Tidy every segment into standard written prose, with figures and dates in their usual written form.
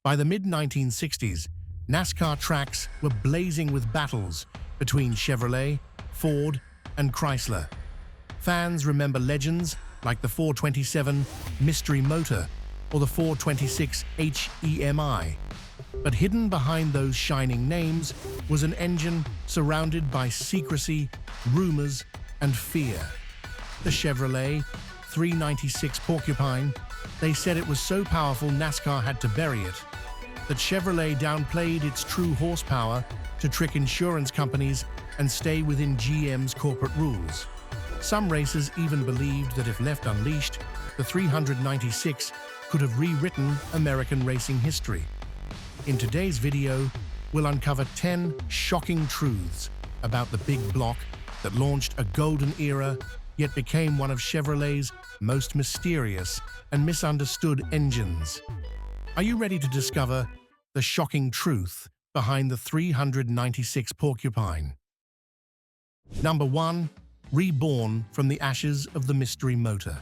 By the mid-1960s, NASCAR tracks were blazing with battles between Chevrolet, Ford, and Chrysler. Fans remember legends like the 427 Mystery Motor or the 426 HEMI. But hidden behind those shining names was an engine surrounded by secrecy, rumors, and fear. The Chevrolet 396 Porcupine, they said it was so powerful NASCAR had to bury it. That Chevrolet downplayed its true horsepower to trick insurance companies and stay within GM's corporate rules. Some racers even believed that if left unleashed, the 396 could have rewritten American racing history. In today's video, we'll uncover 10 shocking truths about the big block that launched a golden era yet became one of Chevrolet's most mysterious and misunderstood engines. Are you ready to discover the shocking truth behind the 396 Porcupine? Number 1. Reborn from the ashes of the mystery motor.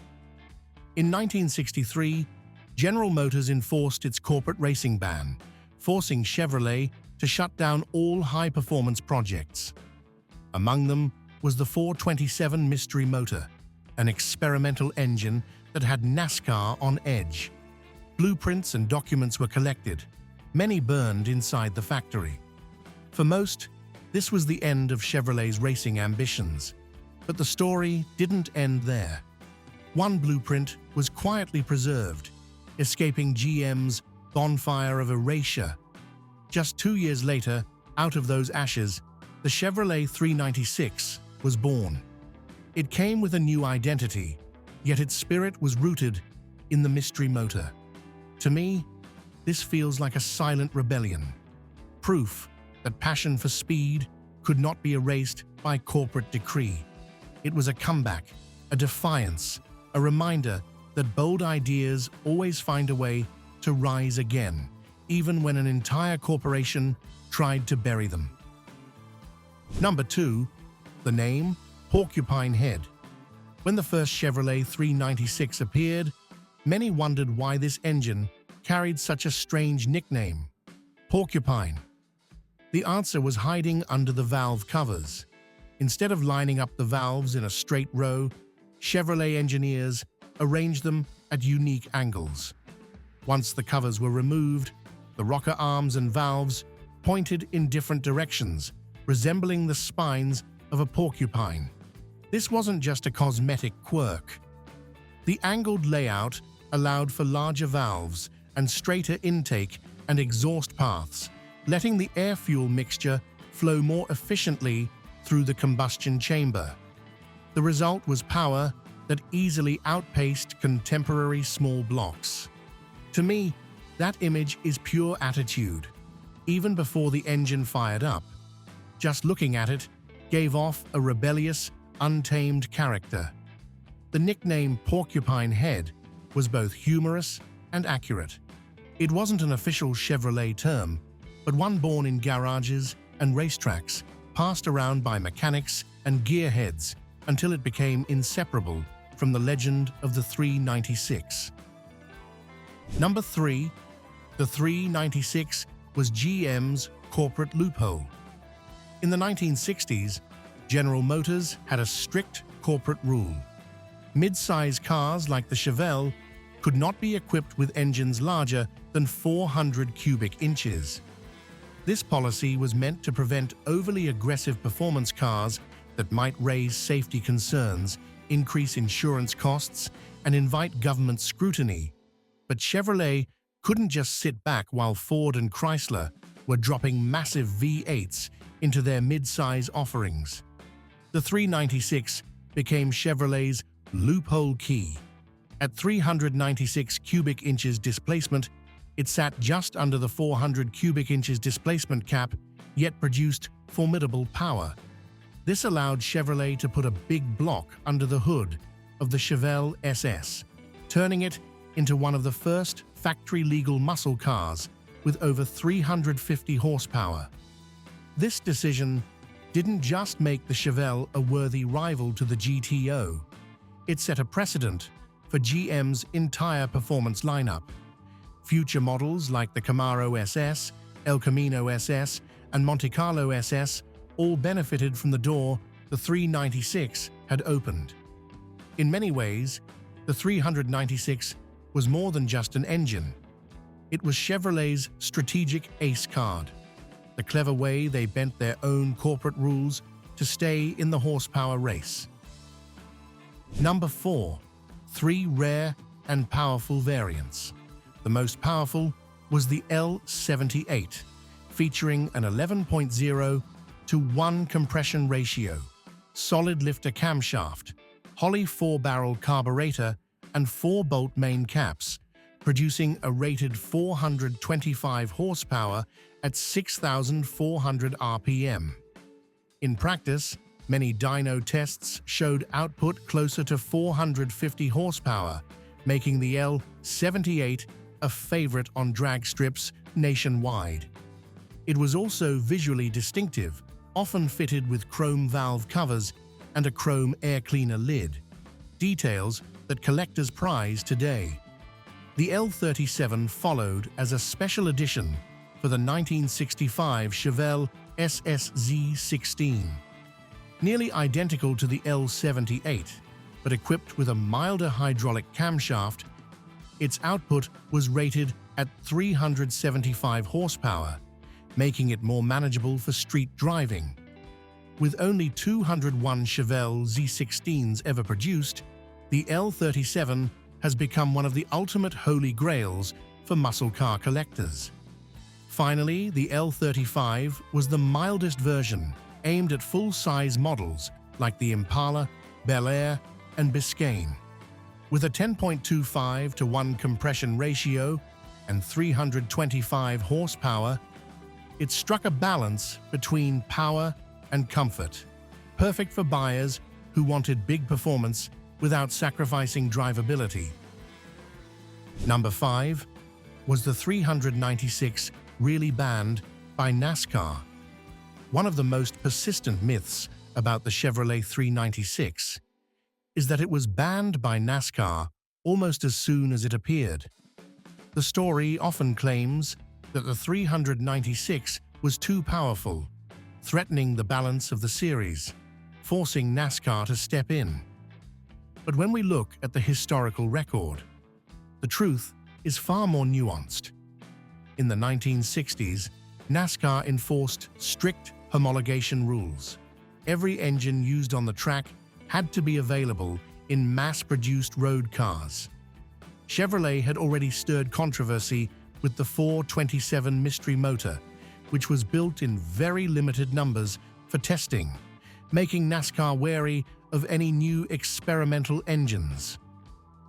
In 1963, General Motors enforced its corporate racing ban, forcing Chevrolet to shut down all high-performance projects. Among them was the 427 Mystery Motor, an experimental engine that had NASCAR on edge. Blueprints and documents were collected, many burned inside the factory. For most, this was the end of Chevrolet's racing ambitions. But the story didn't end there. One blueprint was quietly preserved, escaping GM's bonfire of erasure. Just 2 years later, out of those ashes, the Chevrolet 396 was born. It came with a new identity, yet its spirit was rooted in the mystery motor. To me, this feels like a silent rebellion, proof that passion for speed could not be erased by corporate decree. It was a comeback, a defiance, a reminder that bold ideas always find a way to rise again, even when an entire corporation tried to bury them. Number 2. The name Porcupine Head. When the first Chevrolet 396 appeared, many wondered why this engine carried such a strange nickname, Porcupine. The answer was hiding under the valve covers. Instead of lining up the valves in a straight row, Chevrolet engineers arranged them at unique angles. Once the covers were removed, the rocker arms and valves pointed in different directions, resembling the spines of a porcupine. This wasn't just a cosmetic quirk. The angled layout allowed for larger valves and straighter intake and exhaust paths, letting the air-fuel mixture flow more efficiently through the combustion chamber. The result was power that easily outpaced contemporary small blocks. To me, that image is pure attitude, even before the engine fired up. Just looking at it gave off a rebellious, untamed character. The nickname Porcupine Head was both humorous and accurate. It wasn't an official Chevrolet term, but one born in garages and racetracks, passed around by mechanics and gearheads until it became inseparable from the legend of the 396. Number 3. The 396 was GM's corporate loophole. In the 1960s, General Motors had a strict corporate rule. Mid-size cars like the Chevelle could not be equipped with engines larger than 400 cubic inches. This policy was meant to prevent overly aggressive performance cars that might raise safety concerns, increase insurance costs, and invite government scrutiny. But Chevrolet couldn't just sit back while Ford and Chrysler were dropping massive V8s into their mid-size offerings. The 396 became Chevrolet's loophole key. At 396 cubic inches displacement, it sat just under the 400 cubic inches displacement cap, yet produced formidable power. This allowed Chevrolet to put a big block under the hood of the Chevelle SS, turning it into one of the first factory-legal muscle cars with over 350 horsepower. This decision didn't just make the Chevelle a worthy rival to the GTO, it set a precedent for GM's entire performance lineup. Future models like the Camaro SS, El Camino SS, and Monte Carlo SS all benefited from the door the 396 had opened. In many ways, the 396 was more than just an engine. It was Chevrolet's strategic ace card, the clever way they bent their own corporate rules to stay in the horsepower race. Number 4. 3 rare and powerful variants. The most powerful was the L78, featuring an 11.0 to 1 compression ratio, solid lifter camshaft, Holley 4-barrel carburetor, and 4-bolt main caps, producing a rated 425 horsepower at 6,400 RPM. In practice, many dyno tests showed output closer to 450 horsepower, making the L78 a favorite on drag strips nationwide. It was also visually distinctive, often fitted with chrome valve covers and a chrome air cleaner lid, details that collectors prize today. The L37 followed as a special edition for the 1965 Chevelle SSZ16. Nearly identical to the L78, but equipped with a milder hydraulic camshaft, its output was rated at 375 horsepower, making it more manageable for street driving. With only 201 Chevelle Z16s ever produced, the L37 has become one of the ultimate holy grails for muscle car collectors. Finally, the L35 was the mildest version, aimed at full-size models like the Impala, Bel Air, and Biscayne. With a 10.25 to 1 compression ratio and 325 horsepower, it struck a balance between power and comfort, perfect for buyers who wanted big performance without sacrificing drivability. Number 5 was the 396, really banned by NASCAR. One of the most persistent myths about the Chevrolet 396 is that it was banned by NASCAR almost as soon as it appeared. The story often claims that the 396 was too powerful, threatening the balance of the series, forcing NASCAR to step in. But when we look at the historical record, the truth is far more nuanced. In the 1960s, NASCAR enforced strict homologation rules. Every engine used on the track had to be available in mass-produced road cars. Chevrolet had already stirred controversy with the 427 Mystery motor, which was built in very limited numbers for testing, making NASCAR wary of any new experimental engines.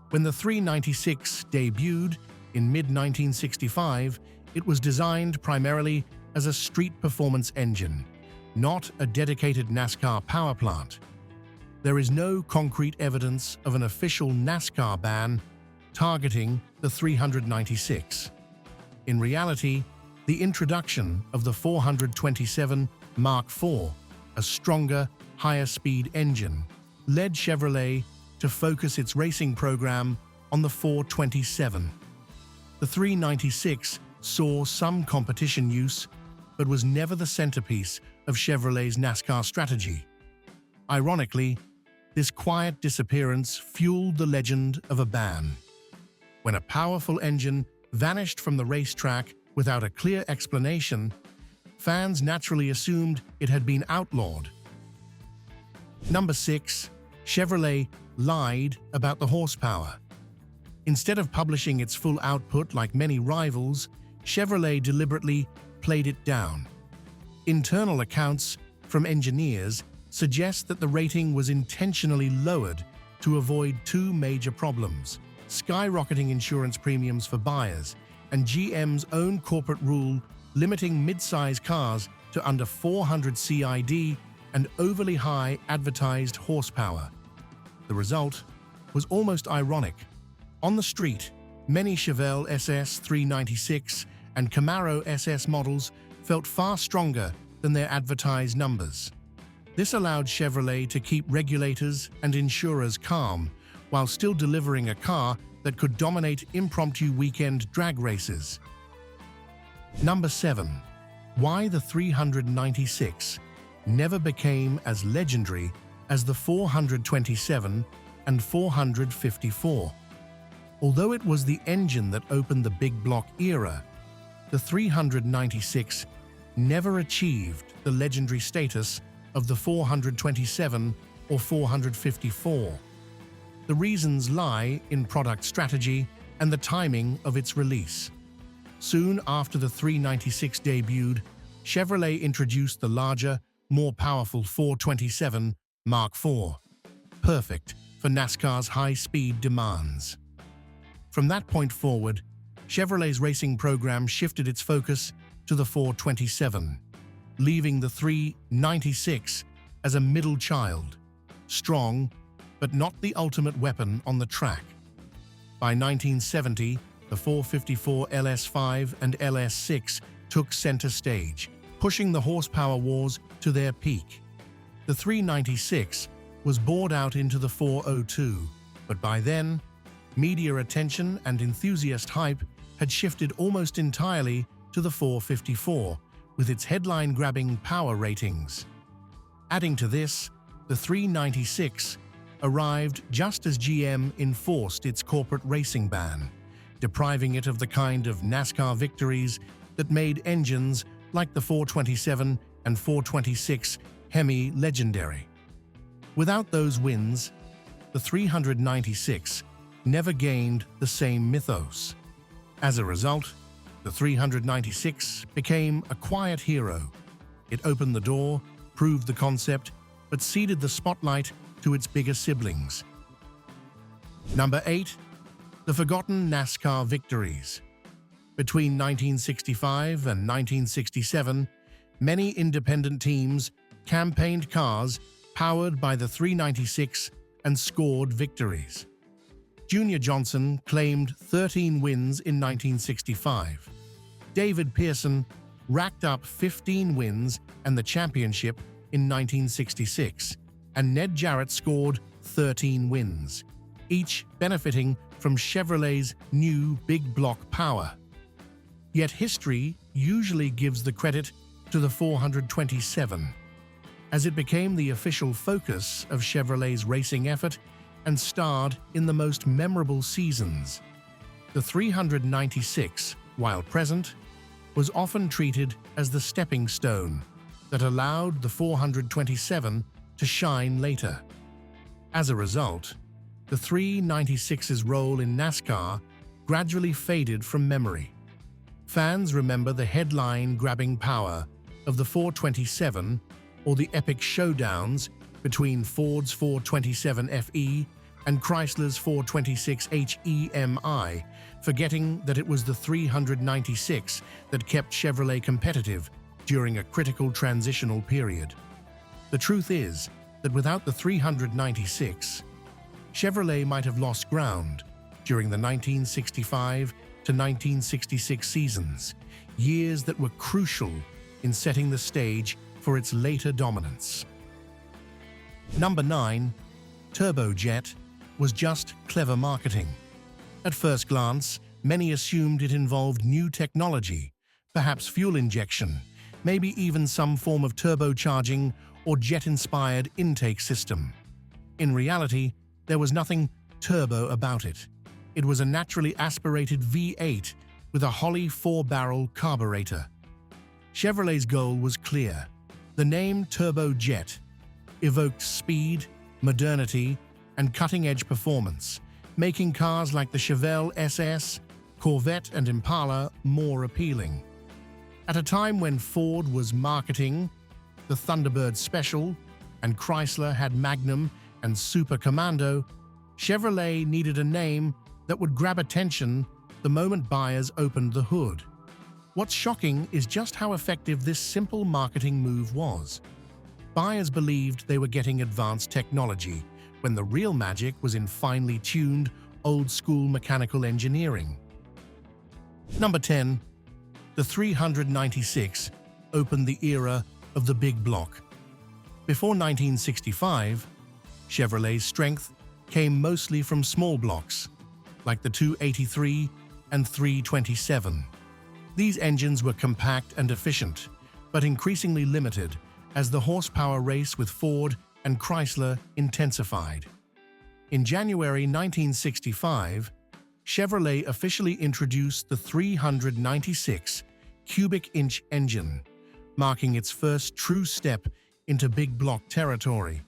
When the 396 debuted in mid-1965, it was designed primarily as a street performance engine, not a dedicated NASCAR power plant. There is no concrete evidence of an official NASCAR ban targeting the 396. In reality, the introduction of the 427 Mark IV, a stronger, higher-speed engine, led Chevrolet to focus its racing program on the 427. The 396 saw some competition use, but was never the centerpiece of Chevrolet's NASCAR strategy. Ironically, this quiet disappearance fueled the legend of a ban. When a powerful engine vanished from the racetrack without a clear explanation, fans naturally assumed it had been outlawed. Number 6. Chevrolet lied about the horsepower. Instead of publishing its full output like many rivals, Chevrolet deliberately played it down. Internal accounts from engineers suggest that the rating was intentionally lowered to avoid two major problems: skyrocketing insurance premiums for buyers and GM's own corporate rule limiting mid-size cars to under 400 CID and overly high advertised horsepower. The result was almost ironic. On the street, many Chevelle SS 396 and Camaro SS models felt far stronger than their advertised numbers. This allowed Chevrolet to keep regulators and insurers calm while still delivering a car that could dominate impromptu weekend drag races. Number 7. Why the 396 never became as legendary as the 427 and 454. Although it was the engine that opened the big block era, the 396 never achieved the legendary status of the 427 or 454. The reasons lie in product strategy and the timing of its release. Soon after the 396 debuted, Chevrolet introduced the larger, more powerful 427 Mark IV, perfect for NASCAR's high-speed demands. From that point forward, Chevrolet's racing program shifted its focus to the 427, leaving the 396 as a middle child, strong but not the ultimate weapon on the track. By 1970, the 454 LS5 and LS6 took center stage, pushing the horsepower wars to their peak. The 396 was bored out into the 402, but by then, media attention and enthusiast hype had shifted almost entirely to the 454, with its headline-grabbing power ratings. Adding to this, the 396 arrived just as GM enforced its corporate racing ban, depriving it of the kind of NASCAR victories that made engines like the 427 and 426 Hemi legendary. Without those wins, the 396 never gained the same mythos. As a result, the 396 became a quiet hero. It opened the door, proved the concept, but ceded the spotlight to its bigger siblings. Number 8. The forgotten NASCAR victories. Between 1965 and 1967, many independent teams campaigned cars powered by the 396 and scored victories. Junior Johnson claimed 13 wins in 1965. David Pearson racked up 15 wins and the championship in 1966, and Ned Jarrett scored 13 wins, each benefiting from Chevrolet's new big block power. Yet history usually gives the credit to the 427, as it became the official focus of Chevrolet's racing effort and starred in the most memorable seasons. The 396, while present, was often treated as the stepping stone that allowed the 427 to shine later. As a result, the 396's role in NASCAR gradually faded from memory. Fans remember the headline-grabbing power of the 427 or the epic showdowns between Ford's 427 FE and Chrysler's 426 HEMI, forgetting that it was the 396 that kept Chevrolet competitive during a critical transitional period. The truth is that without the 396, Chevrolet might have lost ground during the 1965 to 1966 seasons, years that were crucial in setting the stage for its later dominance. Number 9. Turbojet was just clever marketing. At first glance, many assumed it involved new technology, perhaps fuel injection, maybe even some form of turbocharging or jet-inspired intake system. In reality, there was nothing turbo about it. It was a naturally aspirated V8 with a Holley 4-barrel carburetor. Chevrolet's goal was clear. The name Turbojet evoked speed, modernity, and cutting-edge performance, making cars like the Chevelle SS, Corvette, and Impala more appealing. At a time when Ford was marketing the Thunderbird Special and Chrysler had Magnum and Super Commando, Chevrolet needed a name that would grab attention the moment buyers opened the hood. What's shocking is just how effective this simple marketing move was. Buyers believed they were getting advanced technology, when the real magic was in finely tuned, old-school mechanical engineering. Number 10. The 396 opened the era of the big block. Before 1965, Chevrolet's strength came mostly from small blocks. like the 283 and 327. These engines were compact and efficient, but increasingly limited as the horsepower race with Ford and Chrysler intensified. In January 1965, Chevrolet officially introduced the 396 cubic inch engine, marking its first true step into big block territory.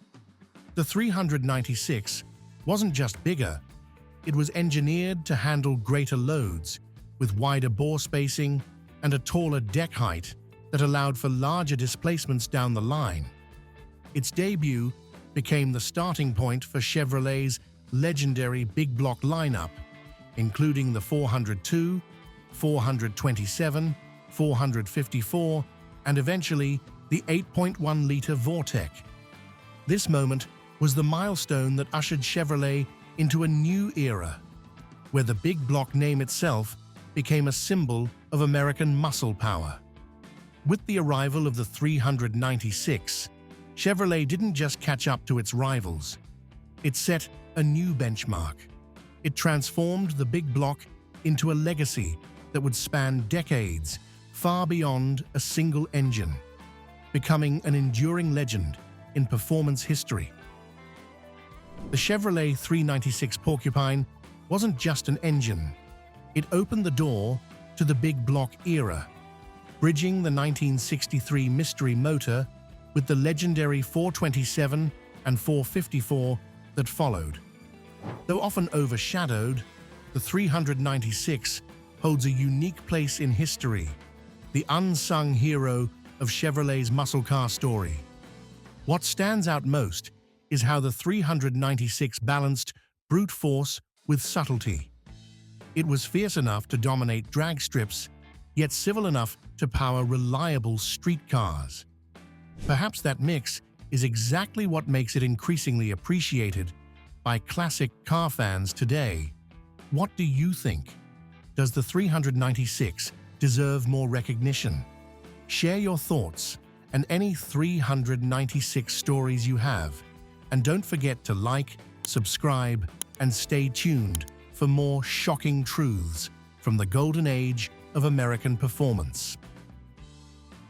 The 396 wasn't just bigger, it was engineered to handle greater loads, with wider bore spacing and a taller deck height that allowed for larger displacements down the line. Its debut became the starting point for Chevrolet's legendary big block lineup, including the 402, 427, 454, and eventually the 8.1-liter Vortec. This moment was the milestone that ushered Chevrolet into a new era, where the big block name itself became a symbol of American muscle power. With the arrival of the 396, Chevrolet didn't just catch up to its rivals. It set a new benchmark. It transformed the big block into a legacy that would span decades, far beyond a single engine, becoming an enduring legend in performance history. The Chevrolet 396 Porcupine wasn't just an engine. It opened the door to the big block era, bridging the 1963 mystery motor with the legendary 427 and 454 that followed. Though often overshadowed, the 396 holds a unique place in history, the unsung hero of Chevrolet's muscle car story. What stands out most is how the 396 balanced brute force with subtlety. It was fierce enough to dominate drag strips, yet civil enough to power reliable street cars. Perhaps that mix is exactly what makes it increasingly appreciated by classic car fans today. What do you think? Does the 396 deserve more recognition? Share your thoughts and any 396 stories you have. And don't forget to like, subscribe, and stay tuned for more shocking truths from the golden age of American performance.